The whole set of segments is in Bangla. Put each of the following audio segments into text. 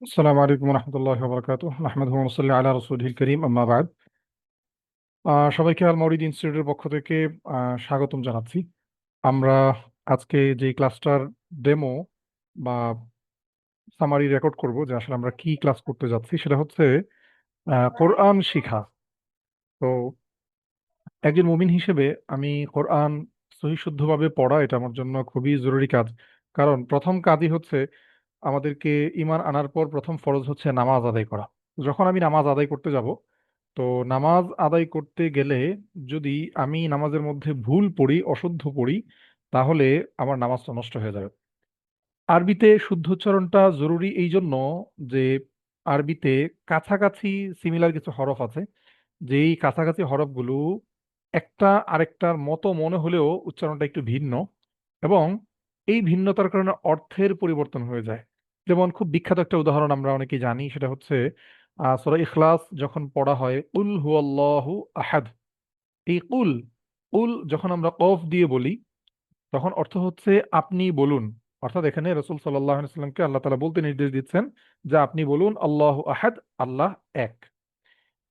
আসসালামু আলাইকুম রহমতুল্লাহ বরকাতুহ নাহমাদুহু ওয়া নুসাল্লি আলা রাসূলিল কারীম আম্মা বাদ। সবাইকে আল মাউরিদ ইনস্টিটিউটের পক্ষ থেকে স্বাগতম জানাচ্ছি। আমরা আজকে যে ক্লাসটার ডেমো বা সামারি রেকর্ড করব, যে আসলে আমরা কি ক্লাস করতে যাচ্ছি, সেটা হচ্ছে কোরআন শিখা। তো একজন মুমিন হিসেবে আমি কোরআন সহিহ শুদ্ধভাবে পড়া এটা আমার জন্য খুবই জরুরি কাজ। কারণ প্রথম কাজই হচ্ছে আমাদেরকে ঈমান আনার পর প্রথম ফরজ হচ্ছে নামাজ আদায় করা। যখন আমি নামাজ আদায় করতে যাব, তো নামাজ আদায় করতে গেলে যদি আমি নামাজের মধ্যে ভুল পড়ি, অশুদ্ধ পড়ি, তাহলে আমার নামাজটা নষ্ট হয়ে যাবে। আরবিতে শুদ্ধ উচ্চারণটা জরুরি এই জন্য যে আরবিতে কাছাকাছি সিমিলার কিছু হরফ আছে, যেই কাছাকাছি হরফগুলো একটা আরেকটার মতো মনে হলেও উচ্চারণটা একটু ভিন্ন, এবং এই ভিন্নতার কারণে অর্থের পরিবর্তন হয়ে যায়। যেমন খুব বিখ্যাত একটা উদাহরণ আমরা অনেকেই জানি, সেটা হচ্ছে সূরা ইখলাস যখন পড়া হয় কুল হুয়াল্লাহু আহাদ। এই কুল, কুল যখন আমরা কফ দিয়ে বলি, তখন অর্থ হচ্ছে আপনি বলুন। অর্থাৎ এখানে রাসূল সাল্লাল্লাহু আলাইহি ওয়াসাল্লামকে আল্লাহ তাআলা বলতে নির্দেশ দিচ্ছেন যে আপনি বলুন আল্লাহু আহাদ, আল্লাহ এক।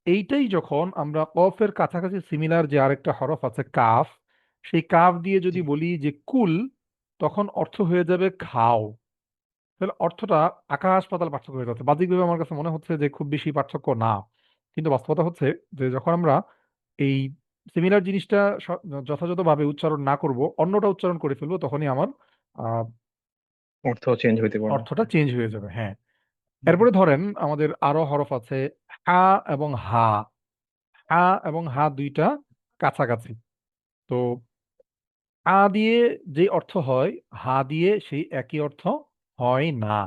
এইটাই যখন আমরা কফের কাছাকাছি সিমিলার যে আরেকটা হরফ আছে কাফ, সেই কাফ দিয়ে জি। যদি বলি যে কুল, তখন অর্থ হয়ে যাবে খাও। তাহলে অর্থটা আকাশ পাতাল পার্থক্য হয়ে যাচ্ছে। বাহ্যিকভাবে আমার কাছে মনে হচ্ছে যে খুব বেশি পার্থক্য না, কিন্তু বাস্তবতা হচ্ছে যে যখন আমরা এই সিমিলার জিনিসটা যথাযথভাবে উচ্চারণ না করব, অন্যটা উচ্চারণ করে ফেলবো, তখনই আমার আহ, অর্থ চেঞ্জ হইতে পারে। অর্থটা চেঞ্জ হয়ে যাবে। হ্যাঁ। হুম। এরপরে ধরেন আমাদের আরো হরফ আছে হা এবং হা। হা এবং হা দুইটা কাছাকাছি। তো আ দিয়ে যে অর্থ হয়, হা দিয়ে সেই একই অর্থ হয় না।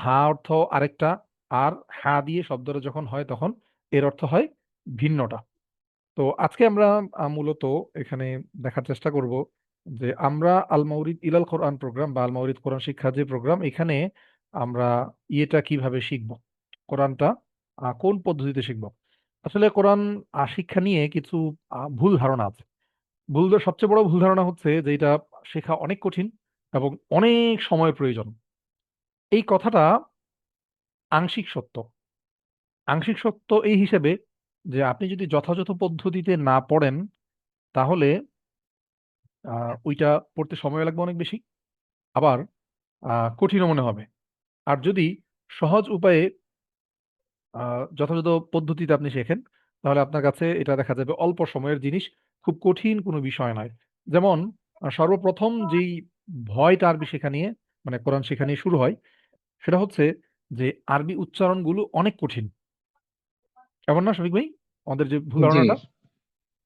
হা অর্থ আরেকটা, আর হা দিয়ে শব্দটা যখন হয় তখন এর অর্থ হয় ভিন্নটা। তো আজকে আমরা মূলত এখানে দেখার চেষ্টা করব যে আমরা আল মাউরিদ ইলাল কোরআন প্রোগ্রাম বা আল মাউরিদ কোরআন শিক্ষা যে প্রোগ্রাম, এখানে আমরা ইয়েটা কিভাবে শিখব, কোরআনটা কোন পদ্ধতিতে শিখব। আসলে কোরআন শিক্ষা নিয়ে কিছু ভুল ধারণা আছে। সবচেয়ে বড় ভুল ধারণা হচ্ছে যে এটা শেখা অনেক কঠিন এবং অনেক সময় প্রয়োজন। এই কথাটা আংশিক সত্য। আংশিক সত্য এই হিসেবে যে আপনি যদি যথাযথ পদ্ধতিতে না পড়েন, তাহলে ওইটা পড়তে সময় লাগবে অনেক বেশি, আবার কঠিনও মনে হবে। আর যদি সহজ উপায়ে যথাযথ পদ্ধতিতে আপনি শেখেন, তাহলে আপনার কাছে এটা দেখা যাবে অল্প সময়ের জিনিস, খুব কঠিন কোনো বিষয় নয়। যেমন সর্বপ্রথম যেই ভয়টা আরবি শেখা নিয়ে, মানে কোরআন শেখা নিয়ে শুরু হয়, সেটা হচ্ছে যে আরবি উচ্চারণগুলো অনেক কঠিন। এমন না শফিক ভাই, আমাদের যে ভুল জি। ধারণাটা?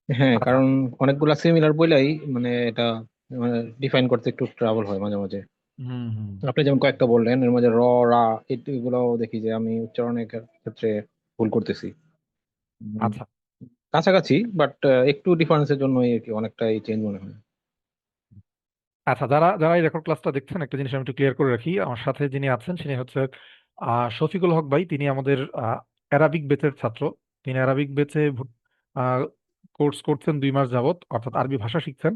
হ্যাঁ, আচ্ছা। কারণ অনেকগুলা সিমিলার বইলাই মানে এটা মানে ডিফাইন করতে একটু ট্রাবল হয় মাঝে মাঝে। হুম হুম। আপনি যেমন কয়েকটা বললেন এর মধ্যে রা এগুলাও দেখি যে আমি উচ্চারণের ক্ষেত্রে ভুল করতেছি। উম, আচ্ছা কাছাকাছি, বাট একটু ডিফারেন্সের জন্যই আর কি অনেকটাই চেঞ্জ মনে হয়। আচ্ছা, যারা যারা এই রেকর্ড ক্লাসটা দেখছেন, একটা জিনিস আমি একটু ক্লিয়ার করে রাখি। আমার সাথে যিনি আছেন তিনি হচ্ছে শফিকুল হক ভাই। তিনি আমাদের অ্যারাবিক বেচের ছাত্র। তিনি অ্যারাবিক বেচে কোর্স করছেন 2 মাস যাবত, অর্থাৎ আরবি ভাষা শিখছেন।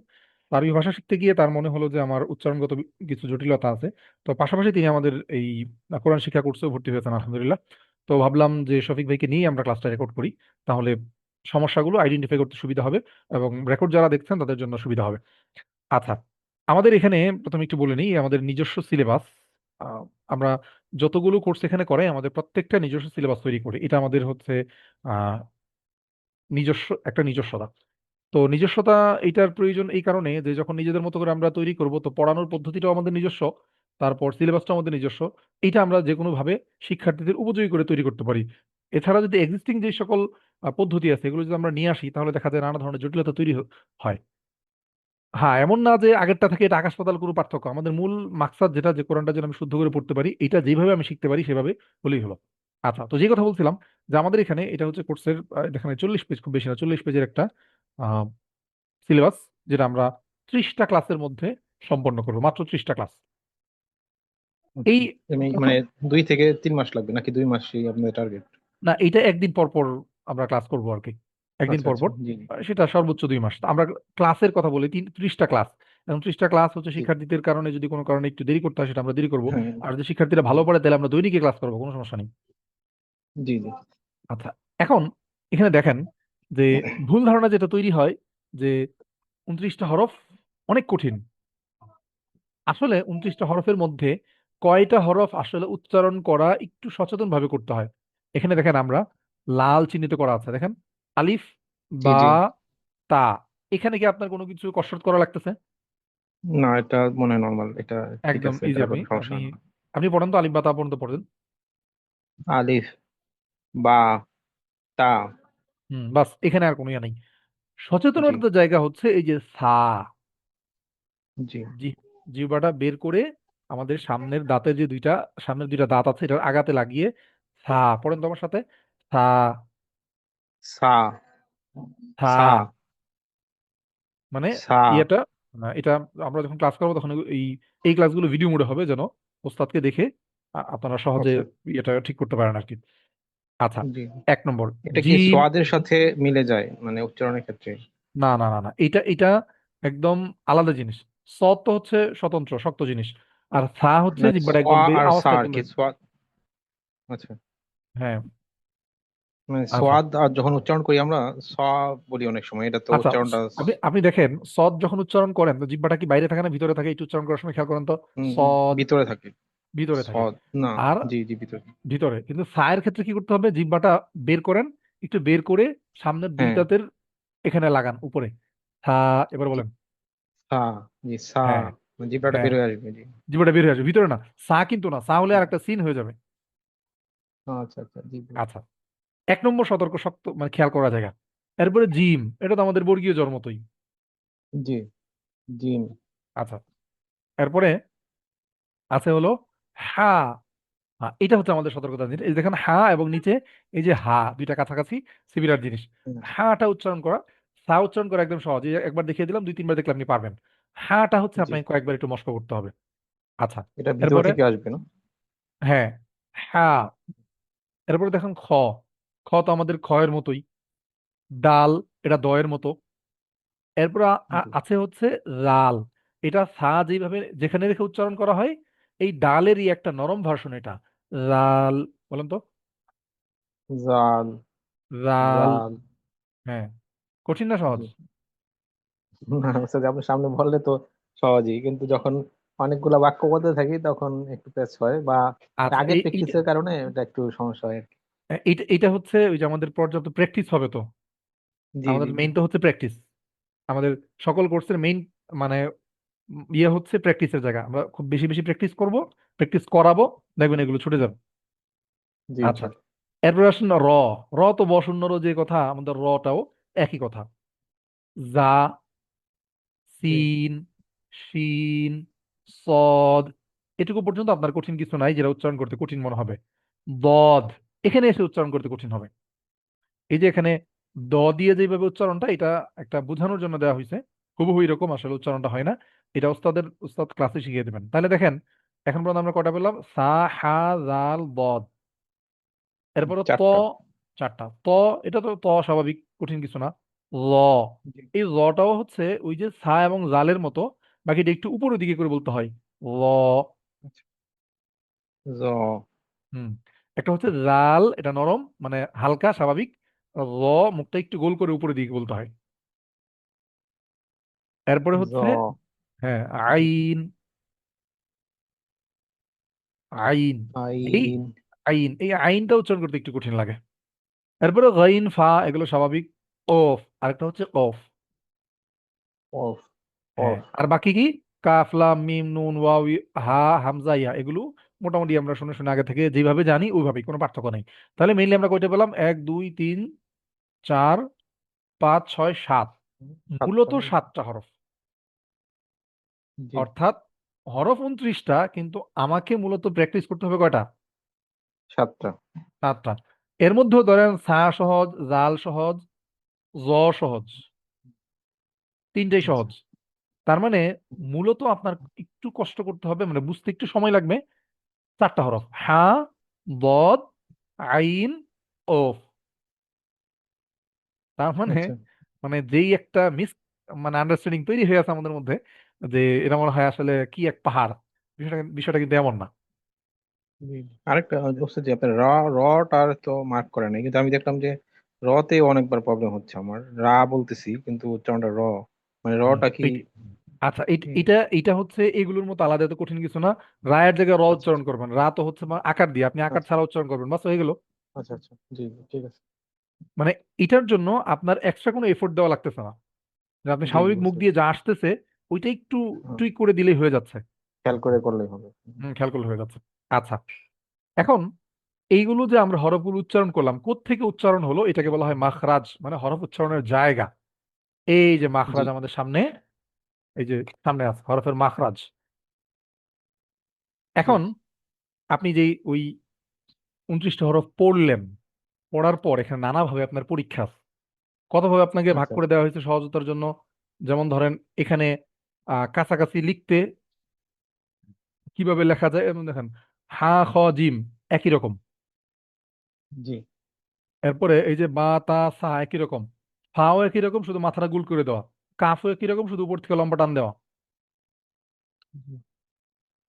তো আরবি ভাষা শিখতে গিয়ে তার মনে হলো যে আমার উচ্চারণগত কিছু জটিলতা আছে। তো পাশাপাশি তিনি আমাদের এই কোরআন শিক্ষা কোর্সেও ভর্তি হয়েছেন আলহামদুলিল্লাহ। তো ভাবলাম যে শফিক ভাইকে নিয়ে আমরা ক্লাসটা রেকর্ড করি, তাহলে সমস্যাগুলো আইডেন্টিফাই করতে সুবিধা হবে এবং রেকর্ড যারা দেখছেন তাদের জন্য সুবিধা হবে। আচ্ছা, আমাদের এখানে প্রথমে একটু বলে নিই আমাদের নিজস্ব সিলেবাস। আমরা যতগুলো কোর্স এখানে করে, আমাদের প্রত্যেকটা নিজস্ব সিলেবাস তৈরি করে, এটা আমাদের হচ্ছে আহ, নিজস্ব একটা নিজস্বতা। তো নিজস্বতা এইটার প্রয়োজন এই কারণে যে যখন নিজেদের মতো করে আমরা তৈরি করব, তো পড়ানোর পদ্ধতিটাও আমাদের নিজস্ব, তারপর সিলেবাসটাও আমাদের নিজস্ব। এটা আমরা যে কোনো ভাবে শিক্ষার্থীদের উপযোগী করে তৈরি করতে পারি। এছাড়া যদি এক্সিস্টিং যে সকল পদ্ধতি আছে এগুলো যদি আমরা নিয়ে আসি, তাহলে দেখা যায় নানা ধরনের জটিলতা তৈরি হয়। হ্যাঁ, এমন না যে আগেরটা থেকে এটা আকাশ পাতাল কোনো পার্থক্য। আমাদের মূল মাকসাদ যেটা, যে কোরআনটা যেন আমি শুদ্ধ করে পড়তে পারি, এটা যেভাবে আমি শিখতে পারি সেভাবে হলেই হলো। আচ্ছা, তো যে কথা বলছিলাম, যে আমাদের এখানে এটা হচ্ছে কোর্সের এখানে 40 পেজ, খুব বেশি না, 40 পেজের একটা সিলেবাস, যেটা আমরা 30টা ক্লাসের মধ্যে সম্পন্ন করবো, মাত্র 30টা ক্লাস। এই আচ্ছা। মানে প্রথম, 2 থেকে 3 মাস লাগবে নাকি 2 মাসই আপনাদের টার্গেট? না এটা একদিন পর পর আমরা ক্লাস করবো আর কি, একদিন আচ্ছা পর আচ্ছা, পর। জি জি। সেটা সর্বোচ্চ 2 মাস। তো আমরা ক্লাসের কথা বলি 30টা ক্লাস। এবং 30টা ক্লাস হচ্ছে জি। শিক্ষার্থীদের কারণে যদি কোনো কারণে একটু দেরি করতে হয় সেটা আমরা দেরি করবো। হ্যাঁ। আর যদি শিক্ষার্থীরা ভালো জি পড়ে তাহলে আমরা দৈনিকই ক্লাস করবো, কোনো সমস্যা নেই। জি। জি আচ্ছা, এখন এখানে দেখেন যে ভুল ধারণা যেটা তৈরি হয় যে 29টা হরফ অনেক কঠিন। আসলে 29টা হরফের মধ্যে কয়টা হরফ আসলে উচ্চারণ করা একটু সচেতন ভাবে করতে হয়। এখানে দেখেন আমরা লাল চিহ্নিত করা আছে, দেখেন আলিফ, জি। বা, জি তা। এখানে কি আপনার কোনো কিছু কসরত করা লাগতেছে? না, এটা মনে হয় নর্মাল, এটা ঠিক একদম আছে, ইজি। এটা আপনি কোনো সমস্যা আপনি না। আপনি পড়েন তো, আলিফ বা তা পর্যন্ত পড়েন। আলিফ, বা, তা। বাস, এখানে আর কোনো ইয়া নেই। জি সচেতনতার জায়গা হচ্ছে এই যে সা। জি। জি, জিহ্বাটা বের করে আমাদের সামনের দুইটা দাঁত আছে এটার আগাতে লাগিয়ে সা পড়েন তো আমার সাথে। সা, সা। সা সা। মানে সা। ইয়েটা, এটা আমরা যখন ক্লাস করবো তখন এই এই ক্লাসগুলো ভিডিও মোডে হবে, যেন ওস্তাদকে দেখে আপনারা সহজে আচ্ছা। ইয়েটা ঠিক করতে পারেন আর কি। আচ্ছা, জি। 1 নম্বর এটা কি জিম। সোয়াদের সাথে মিলে যায় মানে উচ্চারণের ক্ষেত্রে? না না না না, এটা একদম আলাদা জিনিস। সৎ তো হচ্ছে স্বতন্ত্র শক্ত জিনিস, আর সা হচ্ছে মানে জিহ্বাটা একদম সোয়া আর সা আওয়াজটা আর একদম কি, সোয়াদ। আচ্ছা। হ্যাঁ। মানে আচ্ছা সোয়াদ আর যখন উচ্চারণ করি আমরা স বলি অনেক সময়, এটা তো আচ্ছা, উচ্চারণটা আপনি আপনি দেখেন সৎ যখন উচ্চারণ করেন তো জিহ্বাটা কি বাইরে থাকে না ভিতরে থাকে? একটু উচ্চারণ করার সময় খেয়াল করেন তো। সৎ ভিতরে থাকে। ভিতরে থাকে। সদ না। আর জি জি, ভিতরে। ভিতরে কিন্তু সায়ের ক্ষেত্রে কি করতে হবে, জিহ্বাটা বের করেন, একটু বের করে সামনের দুই হ্যাঁ। দাঁতের এখানে লাগান উপরে। সা, এবার জি। বলেন। সা। জি সা। হ্যাঁ মানে জিব্রাটা হ্যাঁ, বের হয়ে আসবে, জি। জিহ্বাটা বের হয়ে আসবে ভিতরে না। সা কিন্তু না, সা হলে আর একটা সিন হয়ে যাবে। আচ্ছা আচ্ছা, জি জি। আচ্ছা, 1 নম্বর সতর্ক শক্ত মানে খেয়াল করা জায়গা। এরপরে জিম, এটা তো আমাদের বর্গীয় জড় মতোই। জি। জিম। আচ্ছা, এরপরে আছে হলো হা। এটা হচ্ছে আমাদের সতর্কতা জিনিস। এই যে দেখেন হা এবং নিচে এই যে হা, দুইটা কাছাকাছি সিমিলার জিনিস। হুম। হাটা উচ্চারণ করা, সা উচ্চারণ করা একদম সহজ। এই একবার দেখিয়ে দিলাম, 2-3বার দেখলে আপনি পারবেন। হাটা হচ্ছে জি। আপনাকে কয়েকবার একটু মস্ক করতে হবে। আচ্ছা, এটা ভিতর এরপরে থেকে আসবে না? হ্যাঁ, হা। এরপরে দেখেন খ। খ তো আমাদের খয়ের মতোই। ডাল, এটা দয়ের মতো। এরপর জি। আছে হচ্ছে রাল। এটা সা যেভাবে যেখানে রেখে উচ্চারণ করা হয়, এই ডালেরই একটা নরম ভার্সন এটা। রাল, বলেন তো। জাল। রাল। জাল। হ্যাঁ, কঠিন না সহজ? জি। না, বুঝতে আপনার সামনে বললে তো সহজেই, কিন্তু যখন অনেকগুলা বাক্য বলতে থাকি তখন একটু পেচ হয়, বা আচ্ছা, আগের এইটা প্র্যাকটিসের কারণে এটা একটু সমস্যা হয় আর কি। এইটা এইটা হচ্ছে ওই যে আমাদের পর্যাপ্ত প্র্যাকটিস হবে তো। জি আমাদের জি জি। মেইন তো হচ্ছে প্র্যাকটিস। আমাদের সকল কোর্সের মেইন মানে ইয়ে হচ্ছে প্র্যাকটিসের জায়গা। আমরা খুব বেশি বেশি প্র্যাকটিস করব, প্র্যাকটিস করাবো, দেখবেন এগুলো ছুটে যাবে। জি আচ্ছা, জি। এরপর আসেন র। র তো বসুন্ধর যে কথা, আমাদের রটাও একই কথা। জা, জি। সিন, শিন, সদ, এটুকু পর্যন্ত আপনার কঠিন কিছু নাই যেটা উচ্চারণ করতে কঠিন মনে হবে। দদ, এখানে এসে উচ্চারণ করতে কঠিন হবে। এই যে এখানে দ দিয়ে যেভাবে উচ্চারণটা, এটা একটা বোঝানোর জন্য দেওয়া হয়েছে, হুবহু এরকম আসলে উচ্চারণটা হয় না। এটা উস্তাদ ক্লাসে শিখিয়ে দেবেন। তাহলে দেখেন এখন পর্যন্ত আমরা কটা পেলাম, সা, হা, জাল, বদ। এরপরে ত, চারটা। 4টা ত। এটা তো ত স্বাভাবিক, কঠিন কিছু না। ল, জি। এই লটাও হচ্ছে ওই যে সা এবং জালের মতো, বাকিটা একটু উপরের দিকে করে বলতে হয়। ল। আচ্ছা। জ। হুম, একটা হচ্ছে জাল, এটা নরম মানে হালকা স্বাভাবিক। ল, মুখটা একটু গোল করে উপরের দিকে বলতে হয়। এরপরে জ। হচ্ছে হ্যাঁ জি। আইন। আইন, এই আইন। এই আইনটা উচ্চারণ করতে একটু কঠিন লাগে। এরপরে গাইন, ফা, এগুলো স্বাভাবিক। ওফ, আরেকটা হচ্ছে অফ। অফ। হ্যাঁ, অফ। আর বাকি কি, কাফ, লাম, মিম, নুন, ওয়াও, হা, হামজা, ইয়া, এগুলো মোটামুটি আমরা শুনে শুনে আগে থেকে যেভাবে জানি ওইভাবেই, কোনো পার্থক্য নেই। তাহলে মেইনলি আমরা কয়টা পেলাম, 1, 2, 3, 4, 5, 6, 7। মূলত সাতটা। 7টা হরফ। জি। অর্থাৎ হরফ 29টা, কিন্তু আমাকে মূলত প্র্যাকটিস করতে হবে কয়টা? সাতটা। 7টা। এর মধ্যেও ধরেন সা সহজ, জাল সহজ, জ সহজ, তিনটাই আচ্ছা। সহজ। তার মানে মূলত আপনার একটু কষ্ট করতে হবে, মানে বুঝতে একটু সময় লাগবে। 4টা হরফ, হা, বদ, আইন, ওফ। তার মানে আচ্ছা। মানে যেই একটা মিস মানে আন্ডারস্ট্যান্ডিং তৈরি হয়ে আছে আমাদের মধ্যে, যে এটা মনে হয় আসলে কি এক পাহাড়। বিষয়টা বিষয়টা কিন্তু এমন না। জি। আরেকটা হচ্ছে যে আপনার টার তো মার্ক করে নাই, কিন্তু আমি দেখলাম যে র তে অনেকবার প্রবলেম হচ্ছে আমার। বলতেছি কিন্তু উচ্চারণটা মানে হুম। টা কি? আচ্ছা, কি? এটা এটা হচ্ছে এগুলোর মতো আলাদা এত কঠিন কিছু না। রায়ের জায়গায় র আচ্ছা উচ্চারণ করবেন, রা তো হচ্ছে আকার দিয়ে, আপনি আকার আচ্ছা ছাড়া উচ্চারণ করবেন, বাস হয়ে গেল। আচ্ছা আচ্ছা। জি জি, ঠিক আছে। মানে এটার জন্য আপনার এক্সট্রা কোনো এফোর্ট দেওয়া লাগতেছে না। যে আপনি জি জি, স্বাভাবিক মুখ বুঝতে দিয়ে পেরেছি। যা আসতেছে ওইটা একটু হ্যাঁ, টুইক করে দিলেই হয়ে যাচ্ছে। খেয়াল করে করলেই হবে। খেয়াল করলে হয়ে যাচ্ছে। আচ্ছা, এখন এইগুলো যে আমরা হরফগুলো উচ্চারণ করলাম, কোত্থেকে উচ্চারণ হলো এটাকে বলা হয় মাখরাজ, মানে হরফ উচ্চারণের জায়গা। এই যে জি মাখরাজ আমাদের সামনে, এই যে সামনে আছে হরফের মাখরাজ। জি। এখন আপনি যেই ওই 29টা হরফ পড়লেন, পড়ার পর এখানে নানাভাবে আপনার পরীক্ষা আছে। কতভাবে আপনাকে ভাগ আচ্ছা করে দেওয়া হয়েছে সহজতার জন্য। যেমন ধরেন এখানে কাছাকাছি লিখতে কিভাবে লেখা যায়, এবং দেখেন হা খ জিম একই রকম। জি এরপরে এই যে বা তা সা একই রকম, ফাও একই রকম, শুধু মাথাটা গুল করে দেওয়া। কাফও একই রকম, শুধু উপর থেকে লম্বা টান দেওয়া। জি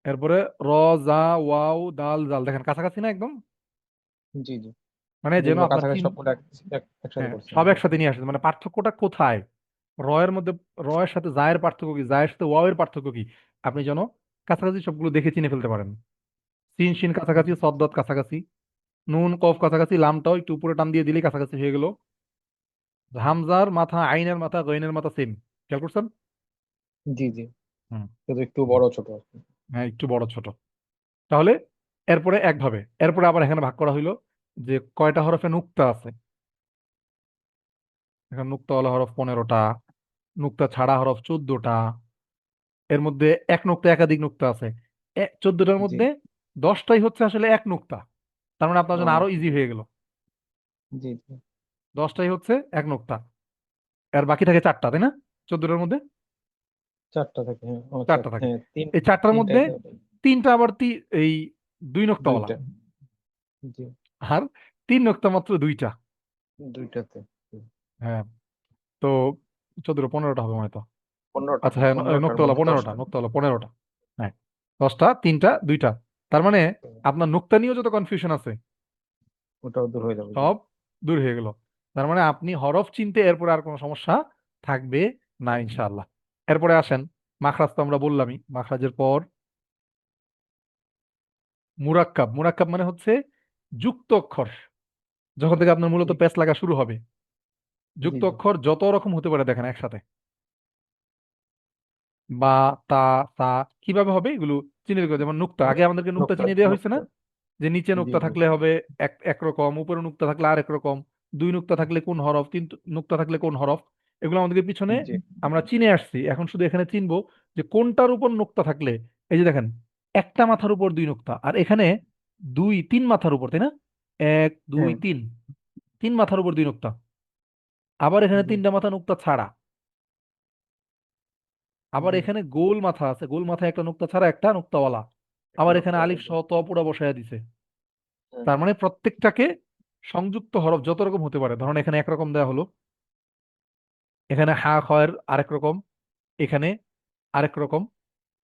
এরপরে র, জা, ওয়াও, দাল, জাল, দেখেন কাছাকাছি না একদম। জি জি। মানে যেন যেগুলো আপনার কাছাকাছি চিন, সবগুলো একসাথে হ্যাঁ করছেন। সব একসাথে নিয়ে আসছে, মানে পার্থক্যটা কোথায়, র এর মধ্যে, র এর সাথে জায়ের পার্থক্য কি, জায়ের সাথে ওয়াও এর পার্থক্য কি, আপনি যেন কাছাকাছি সবগুলো দেখে চিনে ফেলতে পারেন। সিন শিন কাছাকাছি, সদ দত কাছাকাছি, নুন কফ কাছাকাছি, লামটাও একটু উপরে টান দিয়ে দিলেই কাছাকাছি হয়ে গেল। হামজার মাথা, আইনের মাথা, গইনের মাথা সেম। খেয়াল করছেন? জি জি, হুম। শুধু একটু বড় ছোট আর কি। হ্যাঁ একটু বড় ছোট। তাহলে এরপরে একভাবে, এরপরে আবার এখানে ভাগ করা হইলো যে কয়টা হরফে নুক্তা আছে। এখানে নুক্তাওয়ালা হরফ 15টা, নুক্তা ছাড়া হরফ 14টা। এর মধ্যে এক নুক্তা একাধিক নুক্তা আছে। 14টার জি। মধ্যে 10টাই হচ্ছে আসলে এক নুক্তা। তার মানে আপনার জন্য ও, আরো ইজি হয়ে গেল। জি জি। 10টাই হচ্ছে এক নুক্তা। আর বাকি থাকে 4টা, তাই না? 14টার মধ্যে চারটা থাকে, হ্যাঁ। ও আচ্ছা, 4টা থাকে। হ্যাঁ এই 4টার মধ্যে তিনটাই তো। 3টা আবার এই 2 নোক্তাওয়ালা। দুইটা। জি, আর 3 নোক্তা মাত্র 2টা। দুইটাতে। হ্যাঁ। তো 14, 15টা হবে হয়তো। 15টা, আচ্ছা হ্যাঁ, 15টার নোক্তাওয়ালা মধ্যে 15টা, 10টা। নোক্তাওয়ালা 15টা। হ্যাঁ, 10টা, 3টা, 2টা। তার মানে আপনার নোক্তা নিয়েও যত কনফিউশন আছে ওটাও দূর হয়ে যাবে, জি। সব দূর হয়ে গেল। তার মানে আপনি হরফ চিনতে এরপরে আর কোনো সমস্যা থাকবে না ইনশাআল্লাহ। এরপরে আসেন, মাখরাজ তো আমরা বললামই। মাখরাজের পর মুরাক্কাব। মুরাক্কাব মানে হচ্ছে যুক্ত অক্ষর, যখন থেকে আপনার মূলত জি প্যাচ লাগা শুরু হবে। জি যুক্ত জি। অক্ষর যত রকম হতে পারে দেখেন একসাথে, বা, তা, সা, কিভাবে হবে এগুলো চিনে দিতে হবে। যেমন নুক্তা, আগে আমাদেরকে নুক্তা নোক্তা চিনে দেওয়া হয়েছে না, নোক্তা। যে নিচে জি নুক্তা জি থাকলে হবে একরকম, উপরে নুক্তা থাকলে আর একরকম, 2 নুক্তা থাকলে কোন হরফ, 3 নুক্তা থাকলে কোন হরফ। এগুলো আমাদেরকে পিছনে জি আমরা চিনে আসছি। এখন শুধু এখানে চিনবো যে কোনটার উপর নুক্তা থাকলে। এই যে দেখেন, একটা মাথার উপর 2 নুক্তা, আর এখানে 3 মাথার উপর, তাই না? এক দুই হ্যাঁ। তিন, 3 মাথার উপর 2 নুক্তা। আবার এখানে জি। 3টা মাথা নুক্তা ছাড়া। আবার জি। এখানে গোল মাথা আছে, গোল মাথায় একটা নুক্তা ছাড়া, একটা নুক্তাওয়ালা। একটা আবার এখানে নোক্তা, আলিফ জি। সহ ত পুরা বসায় দিছে। হ্যাঁ। তার মানে প্রত্যেকটাকে সংযুক্ত হরফ যত রকম হতে পারে, ধরুন এখানে একরকম দেওয়া হলো, এখানে হা খয়ের আরেক রকম, এখানে আরেক রকম।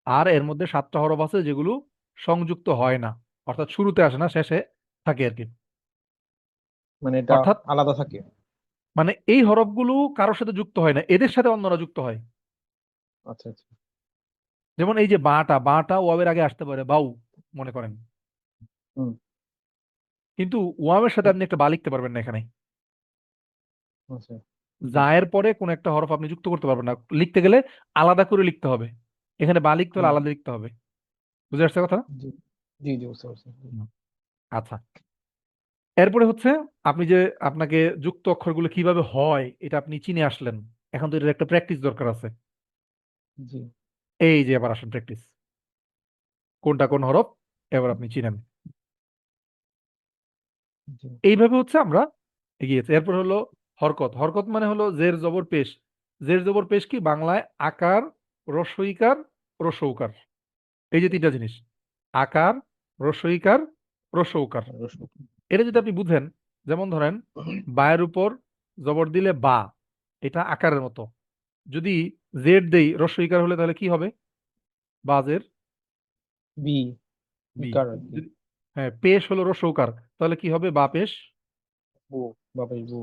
আর এর মধ্যে 7টা হরফ আছে যেগুলো সংযুক্ত হয় না, অর্থাৎ শুরুতে আসে না, শেষে থাকে আর কি। মানে এটা অর্থাৎ আলাদা থাকে। মানে এই হরফগুলো কারোর সাথে যুক্ত হয় না, এদের সাথে অন্যরা যুক্ত হয়। আচ্ছা আচ্ছা। যেমন এই যে বাটা, বাটা ওয়াবের আগে আসতে পারে, বাউ মনে করেন। হুম। কিন্তু ওয়াবের সাথে আপনি একটা বা লিখতে পারবেন না এখানে। আচ্ছা। জি জায়ের পরে কোন একটা হরফ আপনি যুক্ত করতে পারবেন না, লিখতে গেলে আলাদা করে লিখতে হবে। এখানে বা লিখতে হলে হুম। আলাদা লিখতে হবে। বুঝে আসছে কথা? জি জি জি, বুঝতে পারছি। হুম। আচ্ছা, এরপরে হচ্ছে আপনি যে, আপনাকে যুক্ত অক্ষরগুলো কিভাবে হয় এটা আপনি চিনে আসলেন। এখন তো এটার একটা প্র্যাকটিস দরকার আছে। জি এই যে এবার আসেন প্র্যাকটিস, কোনটা কোন হরফ এবার আপনি চিনেন। জি এইভাবে হচ্ছে আমরা এগিয়েছি। এরপর হলো হরকত। হরকত মানে হলো জের জবর পেশ। জের জবর পেশ কি বাংলায়? আকার, রস্বইকার, রস্যৌকার। এই যে 3টা জিনিস, আকার, রস্বইকার, রস্যৌকার। রসুন। এটা যদি আপনি বুঝেন, যেমন ধরেন বায়ের উপর জবর দিলে বা, এটা আকারের মতো। যদি জেড দেই রস্বইকার হলে তাহলে কি হবে? বাজের বি, বি। ইকার আর কি। হ্যাঁ, পেশ হলো রস্বউকার, তাহলে কি হবে? বা পেশ, বু, বাপের বু,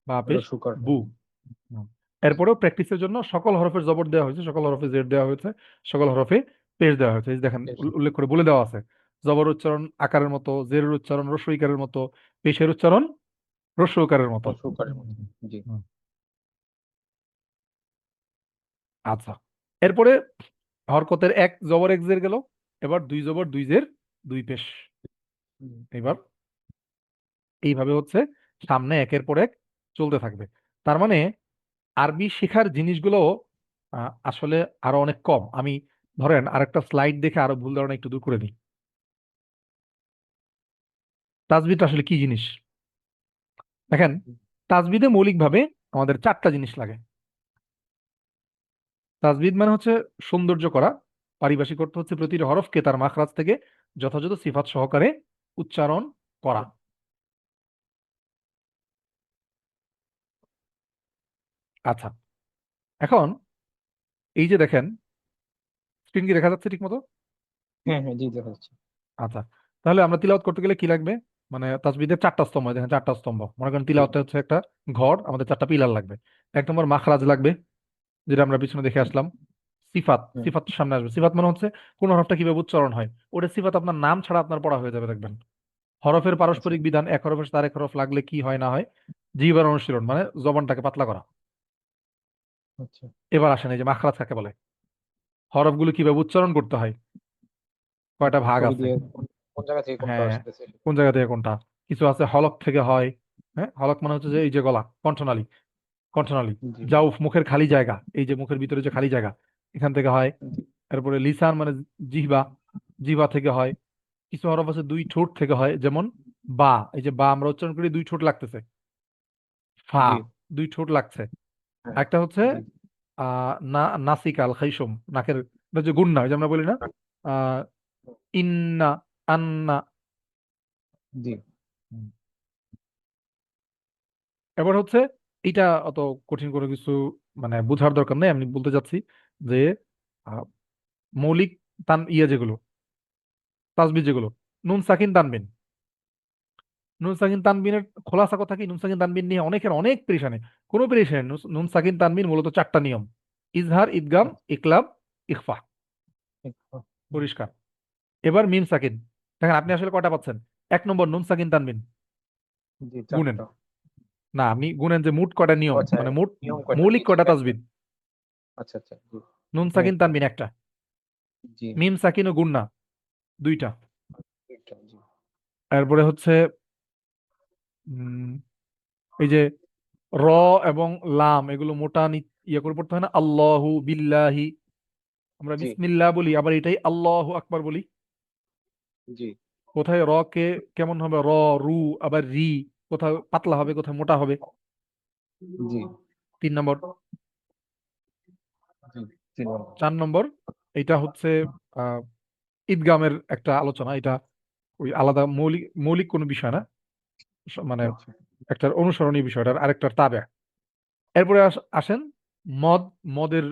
বা এটা পেশ সুকার। বু। হুম। এরপরেও প্র্যাকটিসের জন্য সকল হরফের জবর দেওয়া হয়েছে, সকল হরফে জেড দেওয়া হয়েছে, সকল হরফে পেশ দেওয়া হয়েছে। এই যে দেখেন বেশ। উল্লেখ করে বলে দেওয়া আছে, জবর উচ্চারণ আকারের মতো, জেরের উচ্চারণ রস্বইকারের মতো, পেশের উচ্চারণ রস্বউকারের মতো। সুকারের মতো। জি। হুম। আচ্ছা, এরপরে হরকতের এক জবর এক জের গেল, এবার দুই জবর দুই জের দুই পেশ। হুম। এবার এইভাবে হচ্ছে সামনে একের পর এক চলতে থাকবে। তার মানে আরবি শেখার জিনিসগুলো আসলে আরো অনেক কম। আমি ধরেন আরেকটা স্লাইড দেখে আরো ভুল ধারণা একটু দূর করে দিই। তাজবিদ আসলে কি জিনিস? দেখেন, তাজবিদে মৌলিকভাবে আমাদের চারটা জিনিস লাগে। তাজবিদ মানে হচ্ছে সৌন্দর্য করা, পারিভাষিক অর্থ হচ্ছে প্রতিটি হরফকে তার মাখরাজ থেকে যথাযথ সিফাত সহকারে উচ্চারণ করা। আচ্ছা, এখন এই যে দেখেন, স্ক্রিন কি দেখা যাচ্ছে ঠিক মতো? হ্যাঁ হ্যাঁ, জি দেখা যাচ্ছে। আচ্ছা, তাহলে আমরা তিলাওয়াত করতে গেলে কি লাগবে? মানে তাসবিদের চারটা স্তম্ভ, দেখেন চারটা স্তম্ভ, মনে করেন জি। তিলাওয়াতে হচ্ছে একটা ঘর, আমাদের চারটা পিলার লাগবে। এক নম্বর মাখরাজ লাগবে, যেটা আমরা পিছনে দেখে আসলাম। সিফাত, হ্যাঁ। সিফাত সামনে আসবে। সিফাত মানে হচ্ছে কোন হরফটা কিভাবে উচ্চারণ হয়, ওটা সিফাত আপনার নাম ছাড়া আপনার পড়া হয়ে যাবে দেখবেন। হরফের আচ্ছা পারস্পরিক বিধান, এক হরফের সাথে আরেক হরফ লাগলে কি হয় না হয়। জিহ্বার অনুশীলন মানে জবানটাকে পাতলা করা। আচ্ছা। এবার আসেন এই যে মাখরাজ কাকে বলে, হরফগুলো কিভাবে উচ্চারণ করতে হয়, কয়টা ভাগ ছবি আছে। দিয়ে কোন কোন জায়গা থেকে কোনটা হ্যাঁ, আসতেছে কোন জায়গা থেকে কোনটা। কিছু আছে হলক থেকে হয়। হ্যাঁ, হলক মানে হচ্ছে যে এই যে গলা, কণ্ঠনালী, কণ্ঠনালী। জি। জাউফ মুখের খালি জায়গা, এই যে মুখের ভিতরে যে খালি জায়গা, এখান থেকে হয়। জি। এরপরে লিসান মানে জিহ্বা, জিহ্বা থেকে হয়। কিছু হরফ আছে দুই ঠোঁট থেকে হয়, যেমন বা, এই যে বা আমরা উচ্চারণ করি দুই ঠোঁট লাগতেছে, ফা জি। দুই ঠোঁট লাগছে। হ্যাঁ। একটা হচ্ছে জি। না, নাসিকাল খাইসুম, নাকের, এটা যে গুন্না, ওই যে আমরা বলি না আহ ইন্না, আন্না। জি। এবার হচ্ছে এটা অত কঠিন কোনো কিছু মানে বোঝার দরকার নেই, আমি বলতে চাচ্ছি যে আহ, মৌলিক যেগুলো, তাসবিহ যেগুলো, নুন সাকিন তানবিন, নুন সাকিন তানবিনের খোলাসা কথা কি, নুন সাকিন তানবিন নিয়ে অনেকের অনেক পেরেশানি। কোনো পেরেশানি নেই। নুন সাকিন তানবিন মূলত চারটা নিয়ম: ইজহার, ইদগাম, আচ্ছা। ইকলাব, ইখফা। হুম। পরিষ্কার। এবার মিম সাকিন, দেখেন আপনি আসলে কয়টা পাচ্ছেন? এক নম্বর নুন সাকিন তানবিন, জি, গুনেন। চারটা। না, আপনি গুনেন যে মোট কয়টা ও নিয়ম, আচ্ছা, মানে মোট নিয়ম কয়টা, মৌলিক নিচে কয়টা একটা। তাসবিহ। আচ্ছা আচ্ছা, জি। নুন এখানে সাকিন একটা। তানবিন একটা, জি। মিম সাকিন ও গুন্না দুইটা। একটা, জি। এরপরে হচ্ছে উম, এই যে র এবং লাম, এগুলো মোটা ইয়ে করে পড়তে হয় না, আল্লাহু বিল্লাহি। আমরা জি। বিসমিল্লাহ বলি, আবার এটাই আল্লাহু আকবার বলি। জি। কোথায় র কে কেমন হবে, র, রু, আবার রি, কোথায় পাতলা হবে কোথায় মোটা হবে। জি। 3 নম্বর। জি। 3 নম্বর। 4 নম্বর, এটা হচ্ছে আহ ঈদগামের একটা আলোচনা। এটা ওই আলাদা মৌলিক মৌলিক কোনো বিষয় না, মানে আচ্ছা। একটা অনুসরণীয় বিষয়টার আরেকটার তাবে। এরপরে আসেন মদ, মদের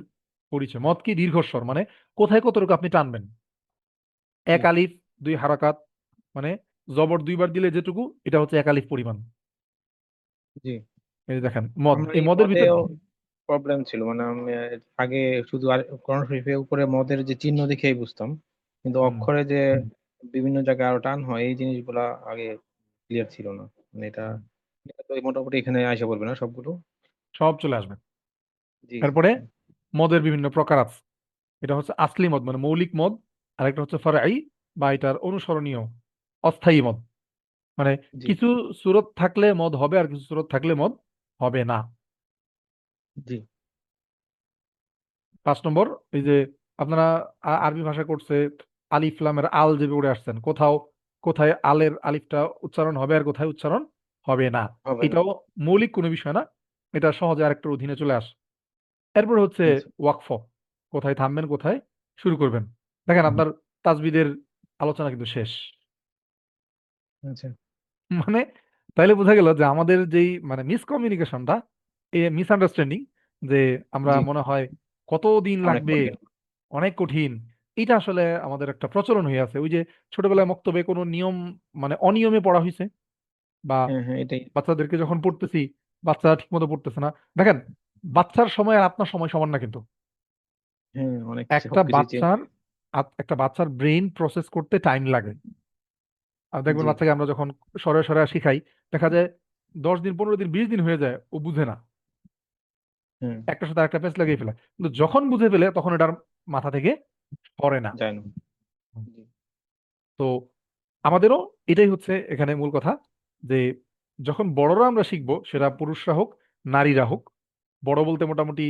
পরিচয়। মদ কি? দীর্ঘস্বর, মানে কোথায় কতটুকু আপনি টানবেন। জি। এক আলিফ দুই হারাকাত, মানে জবর দুইবার দিলে যেটুকু, এটা হচ্ছে এক আলিফ পরিমাণ। জি। এই যে দেখেন মদ, আমার এই এই মদের ভিতর মদেও প্রবলেম ছিল, মানে আমি আগে শুধু আর কোরআন শরীফের উপরে মদের যে চিহ্ন দেখেই বুঝতাম, কিন্তু হুম, অক্ষরে যে বিভিন্ন জায়গায় আরো টান হয় এই জিনিসগুলা আগে ক্লিয়ার ছিল না। মানে এটা, হুম, এটা তো মোটামুটি এখানে আইসা পড়বে না সবগুলো। সব চলে আসবে। জি। এরপরে মদের বিভিন্ন প্রকার আছে। এটা হচ্ছে আসলি মদ মানে মৌলিক মদ, আর একটা হচ্ছে ফারঈ বা এটার অনুসরণীয় অস্থায়ী মদ। মানে জি। কিছু সুরত থাকলে মদ হবে, আর কিছু সুরত থাকলে মদ হবে না। জি। 5 নম্বর, এই যে আপনারা আরবি ভাষা করছে, আলিফ লামের আল যে উড়ে আসছেন, কোথাও কোথায় আলের আলিফটা উচ্চারণ হবে আর কোথায় উচ্চারণ হবে না। হবে না। এটাও মৌলিক কোনো বিষয় না, এটা সহজে আরেকটার অধীনে চলে আসে। এরপর হচ্ছে আচ্ছা। ওয়াকফ, কোথায় থামবেন কোথায় শুরু করবেন। দেখেন আপনার তাজবিদের আলোচনা কিন্তু শেষ। আচ্ছা। মানে তাইলে বোঝা গেল যে আমাদের যেই মানে মিসকমিউনিকেশনটা, এই মিসআন্ডারস্ট্যান্ডিং, যে আমরা জি। মনে হয় কতদিন অনেক লাগবে, কঠিন। অনেক কঠিন। এটা আসলে আমাদের একটা প্রচলন হয়ে আছে, ওই যে ছোটবেলায় মক্তবে কোনো নিয়ম মানে অনিয়মে পড়া হয়েছে, বা হ্যাঁ হ্যাঁ, এটাই। বাচ্চাদেরকে যখন পড়তেছি বাচ্চারা ঠিক মতো পড়তেছে না। দেখেন, বাচ্চার সময় আর আপনার সময় সমান না কিন্তু। হ্যাঁ, অনেক একটা সবকিছুই চেঞ্জ। একটা বাচ্চার ব্রেইন প্রসেস করতে টাইম লাগে। আর দেখবেন জি। বাচ্চাকে আমরা যখন সরে সরে শিখাই, দেখা যায় 10 দিন, 15 দিন, 20 দিন হয়ে যায়, ও বুঝে না, হ্যাঁ। একটার সাথে একটা পেঁচ লাগিয়ে ফেলে। কিন্তু যখন বুঝে ফেলে তখন এটার মাথা থেকে সরে না। যায় না। জি। তো আমাদেরও এটাই হচ্ছে এখানে মূল কথা, যে যখন বড়রা আমরা শিখবো, সেটা পুরুষরা হোক নারীরা হোক, বড় বলতে মোটামুটি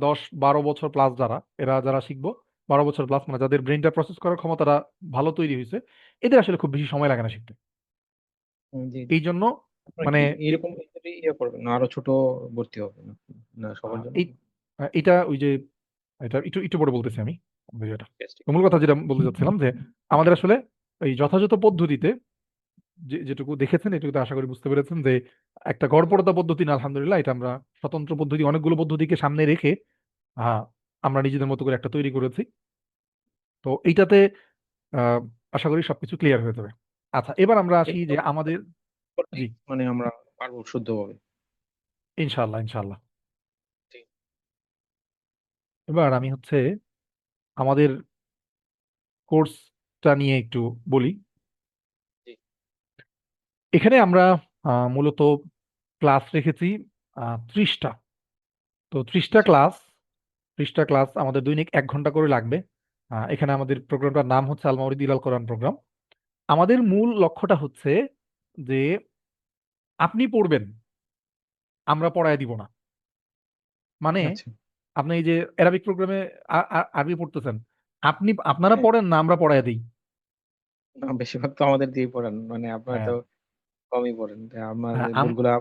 10-12 বছর প্লাস যারা, এরা যারা শিখবো, 12 বছর প্লাস মানে যাদের ব্রেনটা প্রসেস করার ক্ষমতাটা ভালো তৈরি হয়েছে, এদের আসলে খুব বেশি সময় লাগে না শিখতে। জি। এই জন্য আপনারা মানে কি এরকম ইয়ে করবেন না, আরো ছোট ভর্তি হবে না? না, সবার জন্য? এই এটা ওই যে এটা একটু একটু পরে বলতেছি আমি বিষয়টা। টেস্টিং। তো মূল কথা যেটা বলতে চাচ্ছিলাম, যে আমাদের আসলে এই যথাযথ পদ্ধতিতে যেটুকু দেখেছেন এটুকু আশা করি বুঝতে পেরেছেন, যে একটা গড়পড়তা পদ্ধতি না, আলহামদুলিল্লাহ, এটা আমরা স্বতন্ত্র পদ্ধতি, অনেকগুলো পদ্ধতিকে সামনে রেখে আহ, আমরা নিজেদের মতো করে একটা তৈরি করেছি। তো এইটাতে আহ, আশা করি সবকিছু ক্লিয়ার হয়ে যাবে। আচ্ছা, এবার আমরা আসি যে আমাদের। জি, মানে আমরা পারবো শুদ্ধভাবে? ইনশাল্লাহ ইনশাল্লাহ। জি। এবার আমি হচ্ছে আমাদের কোর্সটা নিয়ে একটু বলি। জি। এখানে আমরা মূলত ক্লাস রেখেছি 30টা। তো 30টা আচ্ছা। ক্লাস, 30টা ক্লাস আমাদের দৈনিক 1 ঘন্টা করে লাগবে। এখানে আমাদের প্রোগ্রামটার নাম হচ্ছে আল মাওরিদ ইলাল কোরআন প্রোগ্রাম। আমাদের মূল লক্ষ্যটা হচ্ছে যে আপনি পড়বেন, আমরা পড়ায় দিব না। মানে আচ্ছা। আপনি এই যে অ্যারাবিক প্রোগ্রামে আরবি পড়তেছেন, আপনারা হ্যাঁ। পড়েন না, আমরা পড়ায় দিই। না, বেশিরভাগ তো আমাদের দিয়ে পড়ান, মানে আপনারা হ্যাঁ, তো কমই পড়েন, তাই হ্যাঁ, আমাদের ভুলগুলা।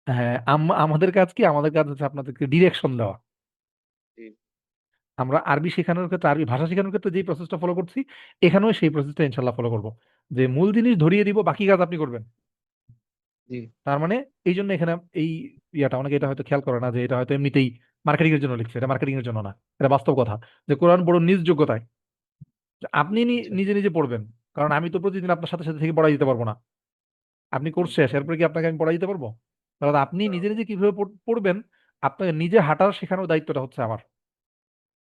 হ্যাঁ, আমাদের কাজ কি, আমাদের কাজ হচ্ছে আপনাদেরকে ডিরেকশন দেওয়া। জি। আমরা আরবি শেখানোর ক্ষেত্রে, আরবি ভাষা শেখানোর ক্ষেত্রে যেই প্রসেসটা ফলো করছি, এখানেও সেই প্রসেসটা ইনশাল্লাহ ফলো করবো, যে মূল জিনিস ধরিয়ে দিব, বাকি কাজ আপনি করবেন। জি। তার মানে এই জন্য এখানে এই ইয়াটা অনেকে এটা হয়তো খেয়াল করে না, যে এটা হয়তো এমনিতেই মার্কেটিং এর জন্য লিখছে, এটা মার্কেটিং এর জন্য না, এটা বাস্তব কথা। যে কোরআন পড়ুন নিজ যোগ্যতায়, যে আপনি আচ্ছা। নিজে নিজে পড়বেন। কারণ আমি তো প্রতিদিন আপনার সাথে সাথে থেকে পড়াই দিতে পারবো না। আপনি কোর্স শেষ, এরপরে কি আপনাকে আমি পড়াই দিতে পারবো? তাহলে আপনি নিজে নিজে কিভাবে পড়বেন, আপনাকে নিজে হাঁটার শেখানোর দায়িত্বটা হচ্ছে আমার।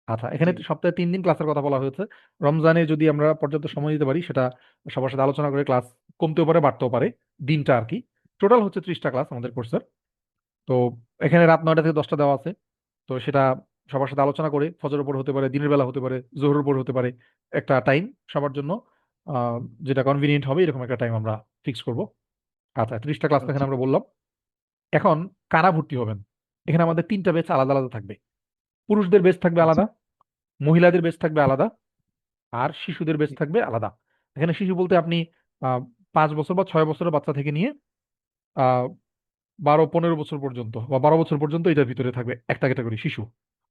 আচ্ছা, জি। এখানে সপ্তাহে 3 দিন ক্লাসের কথা বলা হয়েছে। রমজানে যদি আমরা পর্যাপ্ত সময় দিতে পারি, সেটা সবার সাথে আলোচনা করে ক্লাস কমতেও পারে বাড়তেও পারে, দিনটা আর কি। টোটাল হচ্ছে 30টা ক্লাস আমাদের কোর্সের। তো এখানে রাত 9টা থেকে 10টা দেওয়া আছে। তো সেটা সবার সাথে আলোচনা করে, ফজরের উপর হতে পারে, দিনের বেলা হতে পারে, জোহরের উপর হতে পারে, একটা টাইম সবার জন্য আহ, যেটা কনভিনিয়েন্ট হবে, এরকম একটা টাইম আমরা ফিক্স করব। আচ্ছা, 30টা ক্লাস এখানে আচ্ছা। আমরা বললাম। এখন কারা ভর্তি হবেন? এখানে আমাদের 3টা ব্যাচ আলাদা আলাদা থাকবে। পুরুষদের বেচ থাকবে আচ্ছা। আলাদা, মহিলাদের বেচ থাকবে আলাদা, আর শিশুদের বেচ জি। থাকবে আলাদা। এখানে শিশু বলতে আপনি আহ 5 বছর বা 6 বছরের বাচ্চা থেকে নিয়ে আহ 12-15 বছর পর্যন্ত বা 12 বছর পর্যন্ত এটার ভিতরে থাকবে একটা ক্যাটাগরি শিশু।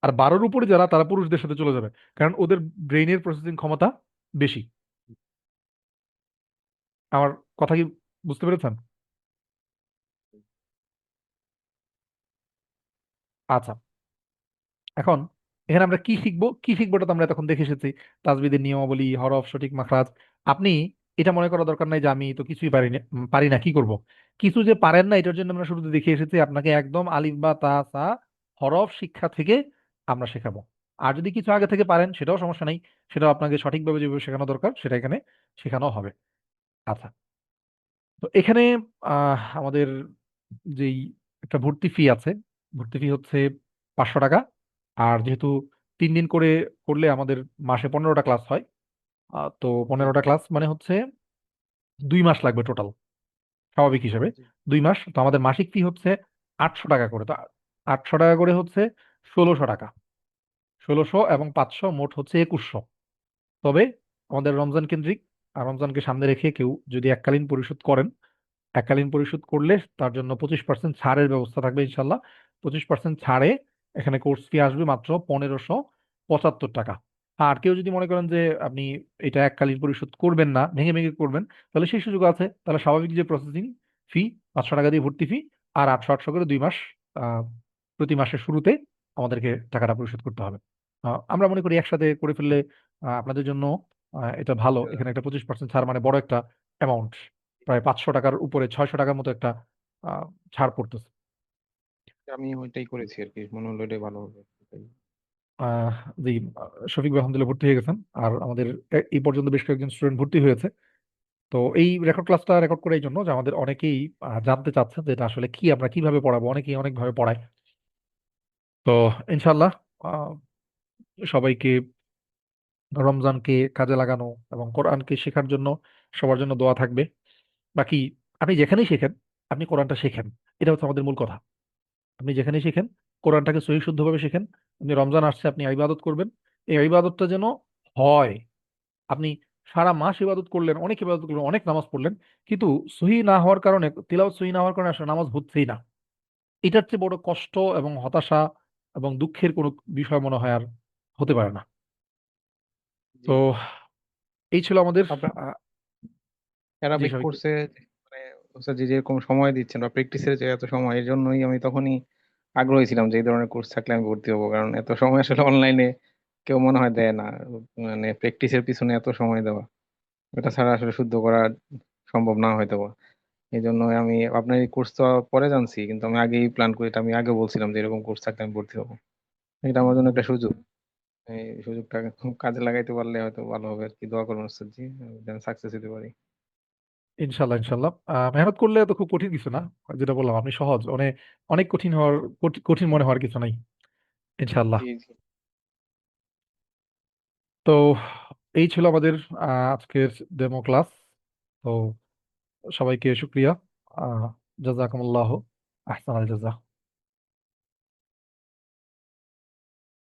আর 12-র উপরে যারা, তারা পুরুষদের সাথে চলে যাবে, কারণ ওদের ব্রেইনের প্রসেসিং ক্ষমতা বেশি। আমার কথা কি বুঝতে পেরেছেন? আচ্ছা, এখন এখানে আমরা কি শিখবো, কি শিখবোটা তো আমরা তখন দেখে এসেছি, তাজবিদের নিয়মাবলী, হরফ, সঠিক মাখরাজ। আপনি এটা মনে করা দরকার নাই যে আমি তো কিছুই পারি না, পারি না, কি করব। কিছু যে পারেন না, এটার জন্য আমরা শুরুতে দেখে এসেছি, আপনাকে একদম আলিফ বা তা সা হরফ শিক্ষা থেকে আমরা শেখাবো। আর যদি কিছু আগে থেকে পারেন, সেটাও সমস্যা নাই, সেটাও আপনাকে সঠিকভাবে যেভাবে শেখানো দরকার সেটা এখানে শেখানো হবে। আচ্ছা, তো এখানে আমাদের যেই একটা ভর্তি ফি আছে, ভর্তি ফি হচ্ছে 500 টাকা। আর যেহেতু 3 দিন করে করলে আমাদের মাসে 15টা ক্লাস হয়, তো জি। 15টা ক্লাস মানে হচ্ছে 2 মাস লাগবে টোটাল, স্বাভাবিক হিসেবে। জি। 2 মাস, তো আমাদের মাসিক ফি হচ্ছে 800 টাকা করে। তো 800 টাকা করে হচ্ছে 1600 টাকা। 1600 এবং 500 মোট হচ্ছে 2100। তবে আমাদের রমজান কেন্দ্রিক, আর রমজানকে সামনে রেখে কেউ যদি এককালীন পরিশোধ করেন, এককালীন পরিশোধ করলে তার জন্য 25% ছাড়ের ব্যবস্থা থাকবে ইনশাল্লাহ। 25% ছাড়ে এখানে কোর্স ফি আসবে মাত্র 1575 টাকা। আর কেউ যদি মনে করেন যে আপনি এটা এককালীন পরিশোধ করবেন না, ভেঙে ভেঙে করবেন, তাহলে সেই সুযোগ আছে। তাহলে স্বাভাবিক যে প্রসেসিং ফি 500 টাকা দিয়ে ভর্তি ফি, আর 800 800 করে 2 মাস, আহ, প্রতি মাসের শুরুতে আমাদেরকে টাকাটা পরিশোধ করতে হবে। আমরা মনে করি একসাথে করে ফেললে আপনাদের জন্য এটা ভালো। এখানে একটা 25% ছাড় মানে বড় একটা অ্যামাউন্ট, প্রায় 500 টাকার উপরে, 600 টাকার মতো একটা আহ, ছাড় পড়তেছে। আমি ওইটাই করেছি আর কি, মনে হলো এটাই ভালো হবে। এটাই। আহ, জি। শফিক ভাই আলহামদুলিল্লাহ ভর্তি হয়ে গেছেন, আর আমাদের এই পর্যন্ত বেশ কয়েকজন স্টুডেন্ট ভর্তি হয়েছে। তো এই রেকর্ড ক্লাসটা রেকর্ড করে এই জন্য যে আমাদের অনেকেই জানতে চাচ্ছেন যে এটা আসলে কি, আমরা কিভাবে পড়াবো, অনেকেই অনেকভাবে পড়ায়। তো ইনশাল্লাহ আহ, সবাইকে রমজানকে কাজে লাগানো এবং কোরআনকে শেখার জন্য সবার জন্য দোয়া থাকবে। বাকি আপনি যেখানেই শেখেন, আপনি কোরআনটা শেখেন, এটা হচ্ছে আমাদের মূল কথা। আপনি যেখানেই শেখেন, কোরআনটাকে সহি শুদ্ধভাবে শেখেন। আপনি রমজান আসছে, আপনি ইবাদত করবেন, এই ইবাদতটা যেন হয়। আপনি সারা মাস ইবাদত করলেন, অনেক ইবাদত করলেন, অনেক নামাজ পড়লেন, কিন্তু সহি না হওয়ার কারণে, তিলাওয়াত সহি না হওয়ার কারণে আসলে নামাজ হচ্ছেই না। এটার চেয়ে বড় কষ্ট এবং হতাশা এবং দুঃখের কোনো বিষয় মনে হয় আর হতে পারে না। জি। তো এই ছিল আমাদের আপনার আহ, জি অ্যারাবিক সবাই। কোর্সে মানে ওস্তাদ যে যেরকম সময় দিচ্ছেন বা প্র্যাকটিসের যে এত সময়, এর জন্যই আমি তখনই আগ্রহী ছিলাম যে এই ধরনের কোর্স থাকলে আমি ভর্তি হবো, কারণ এত সময় আসলে অনলাইনে কেউ মনে হয় দেয় না। মানে প্র্যাকটিসের পিছনে এত সময় দেওয়া, এটা ছাড়া আসলে শুদ্ধ করা সম্ভব না হয়তো বা। এই জন্য আমি আপনার এই কোর্স তো পরে জানছি, কিন্তু আমি আগেই প্ল্যান করি, এটা আমি আগে বলছিলাম যে এরকম কোর্স থাকলে আমি ভর্তি হবো। এটা আমার জন্য একটা সুযোগ। এই সুযোগটা খুব কাজে লাগাইতে পারলে হয়তো ভালো হবে আর কি। দোয়া করুন স্যার জি, যেন সাকসেস হতে পারি। ইনশাল্লাহ ইনশাল্লাহ। মেহনত করলে তো খুব কঠিন কিছু না, যেটা বললাম আপনি সহজ, অনেক অনেক কঠিন হওয়ার, কঠিন মনে হওয়ার কিছু নাই ইনশাল্লাহ। জি জি। তো এই ছিল আমাদের আজকের ডেমো ক্লাস। তো সবাইকে শুক্রিয়া। জাজাকুমুল্লাহ আহসানাল জাযা।